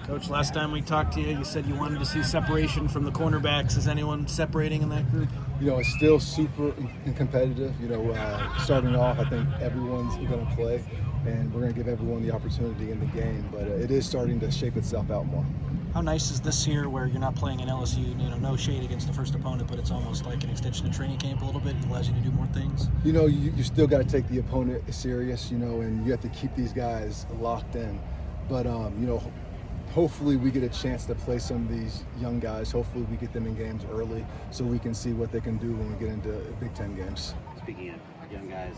Coach, last time we talked to you, you said you wanted to see separation from the cornerbacks. Is anyone separating in that group? It's still super competitive. Starting off, I think everyone's going to play, and we're going to give everyone the opportunity in the game. But it is starting to shape itself out more. How nice is this year where you're not playing in LSU, no shade against the first opponent, but it's almost like an extension of training camp a little bit. It allows you to do more things. You still got to take the opponent serious, and you have to keep these guys locked in. But, hopefully we get a chance to play some of these young guys. Hopefully we get them in games early so we can see what they can do when we get into Big Ten games. Speaking of young guys,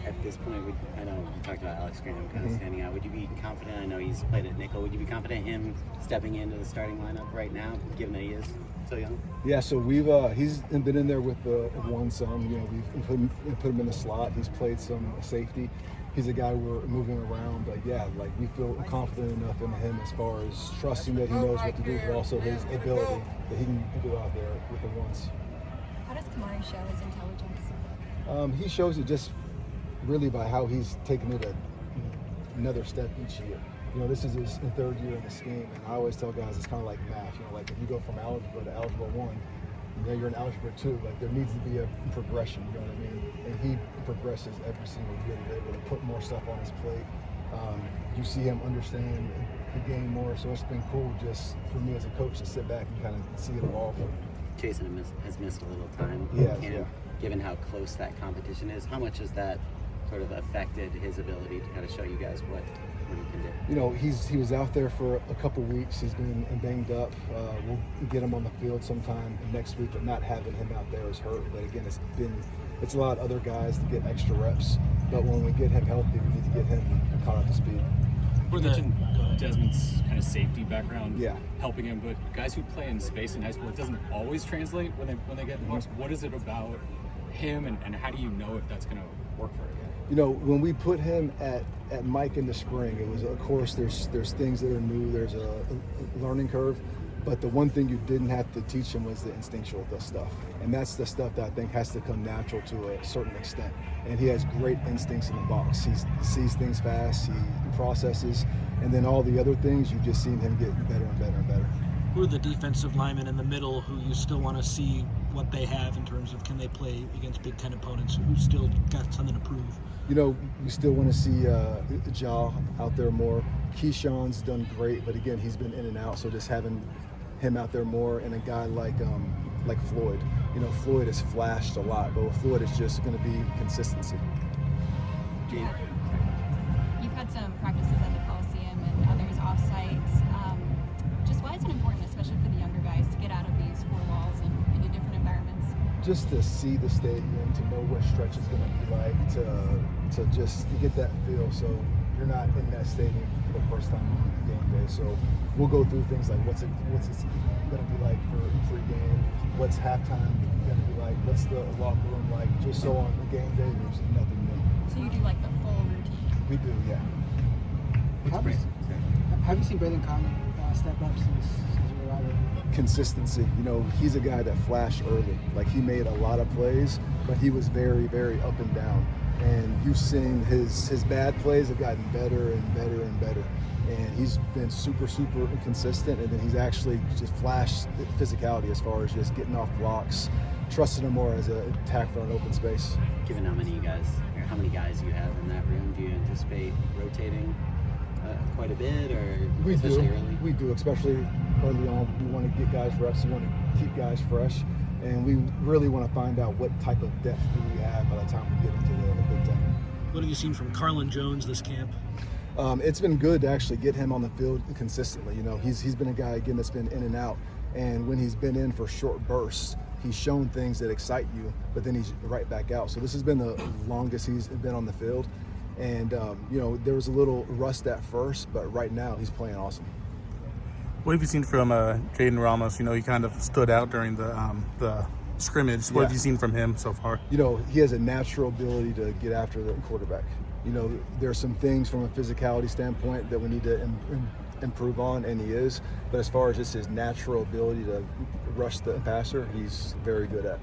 at this point, I know you talked about Alex Graham kind of standing out. Would you be confident? I know he's played at nickel. Would you be confident in him stepping into the starting lineup right now, given that he is so young? Yeah, so he's been in there with the one some. We've put him in the slot. He's played some safety. He's a guy we're moving around, but we feel confident enough in him as far as trusting that he knows what to do, but also his ability that he can go out there with the ones. How does Kamari show his intelligence? He shows it just really by how he's taking it another step each year. This is his third year in the scheme, and I always tell guys it's kind of like math. Like if you go from algebra to algebra 1, you're in algebra 2. Like there needs to be a progression. You know what I mean? And he progresses every single year. He's able to put more stuff on his plate. You see him understand the game more. So it's been cool just for me as a coach to sit back and kind of see it evolve. Jason has missed a little time. Yeah. Given how close that competition is, how much has that sort of affected his ability to kind of show you guys what he can do? He was out there for a couple weeks. He's been banged up. We'll get him on the field sometime next week, but not having him out there is hurt. But again, it's a lot of other guys to get extra reps. But when we get him healthy, we need to get him caught up to speed. You mentioned Desmond's kind of safety background helping him, but guys who play in space in high school, it doesn't always translate when they get in the box. What is it about him, and how do you know if that's going to work for him? When we put him at Mike in the spring, it was, of course, there's things that are new. There's a learning curve. But the one thing you didn't have to teach him was the instinctual stuff. And that's the stuff that I think has to come natural to a certain extent. And he has great instincts in the box. He sees things fast, he processes, and then all the other things, you've just seen him get better and better and better. Who are the defensive linemen in the middle who you still want to see what they have in terms of can they play against Big Ten opponents who still got something to prove? We still want to see Ja out there more. Keyshawn's done great, but again, he's been in and out, so just having him out there more, and a guy like Floyd. Floyd has flashed a lot, but with Floyd, it's just going to be consistency. Yeah. You've had some practices at the Coliseum and others off-site. Just why is it important, especially for the younger guys, to get out of these four walls and into different environments? Just to see the stadium, to know what stretch is going to be like, to just get that feel. So you're not in that stadium for the first time on game day. So we'll go through things like what's it going to be like for pregame, what's halftime going to be like, what's the locker room like, just so on the game day there's nothing new. So you do like the full routine? We do, yeah. Have you seen Braden Conley step up since your arrival? Consistency. He's a guy that flashed early. Like he made a lot of plays, but he was very, very up and down. And you've seen his bad plays have gotten better and better and better. And he's been super, super consistent. And then he's actually just flashed physicality as far as just getting off blocks, trusting him more as a tackler in open space. Given how many guys you have in that room, do you anticipate rotating quite a bit, or especially early? We do, especially early on. We want to get guys reps. We want to keep guys fresh. And we really want to find out what type of depth do we have by the time we get into the Big Ten. What have you seen from Carlin Jones this camp? It's been good to actually get him on the field consistently. He's been a guy, again, that's been in and out. And when he's been in for short bursts, he's shown things that excite you, but then he's right back out. So this has been the longest he's been on the field. And, there was a little rust at first, but right now he's playing awesome. What have you seen from Jadyn Ramos? He kind of stood out during the scrimmage. What have you seen from him so far? He has a natural ability to get after the quarterback. There's some things from a physicality standpoint that we need to improve on, and he is. But as far as just his natural ability to rush the passer, he's very good at.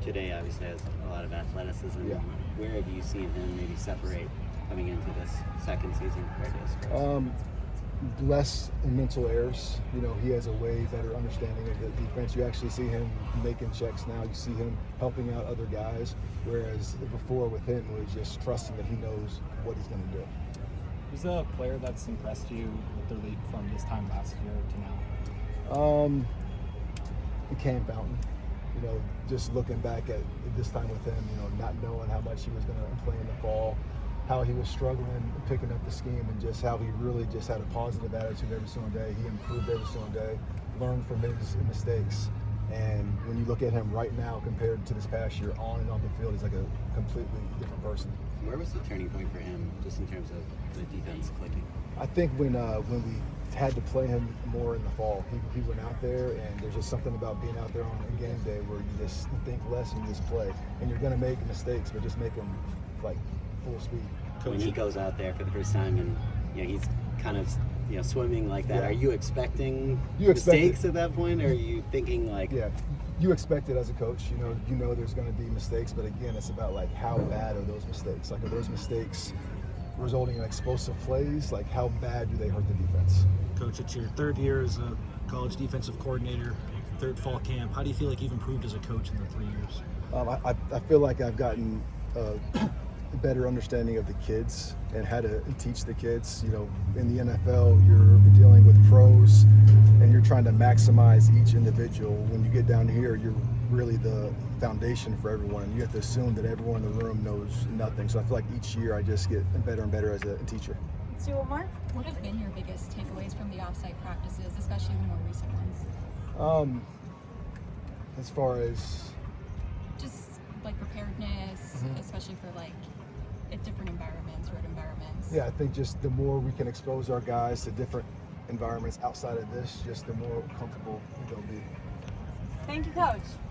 Today obviously has a lot of athleticism. Yeah. Where have you seen him maybe separate coming into this second season compared to his first? less mental errors. You know, he has a way better understanding of the defense. You actually see him making checks now. You see him helping out other guys, whereas before with him it was just trusting that he knows what he's going to do. Who's a player that's impressed you with their leap from this time last year to now? Cam Fountain. You know, just looking back at this time with him, you know, not knowing how much he was going to play in the fall, how he was struggling picking up the scheme, and just how he really just had a positive attitude every single day. He improved every single day, learned from his mistakes. And when you look at him right now compared to this past year, on and off the field, he's like a completely different person. Where was the turning point for him, just in terms of the defense clicking? I think when we had to play him more in the fall, he went out there, and there's just something about being out there on a game day where you just think less and you just play. And you're going to make mistakes, but just make them like full speed. When he goes out there for the first time and he's kind of swimming like that, are you expecting mistakes at that point, or are you thinking like? Yeah, you expect it as a coach. You know there's going to be mistakes, but again, it's about like how bad are those mistakes? Like, are those mistakes resulting in explosive plays? Like, how bad do they hurt the defense? Coach, it's your third year as a college defensive coordinator, third fall camp. How do you feel like you've improved as a coach in the 3 years? I feel like I've gotten a better understanding of the kids and how to teach the kids. You know, in the NFL, you're dealing with pros and you're trying to maximize each individual. When you get down here, you're really the foundation for everyone, and you have to assume that everyone in the room knows nothing. So I feel like each year I just get better and better as a teacher. Let's do one more. What have been your biggest takeaways from the offsite practices, especially the more recent ones? As far as just like preparedness, especially for like different environments, road environments. Yeah, I think just the more we can expose our guys to different environments outside of this, just the more comfortable they'll be. Thank you, Coach.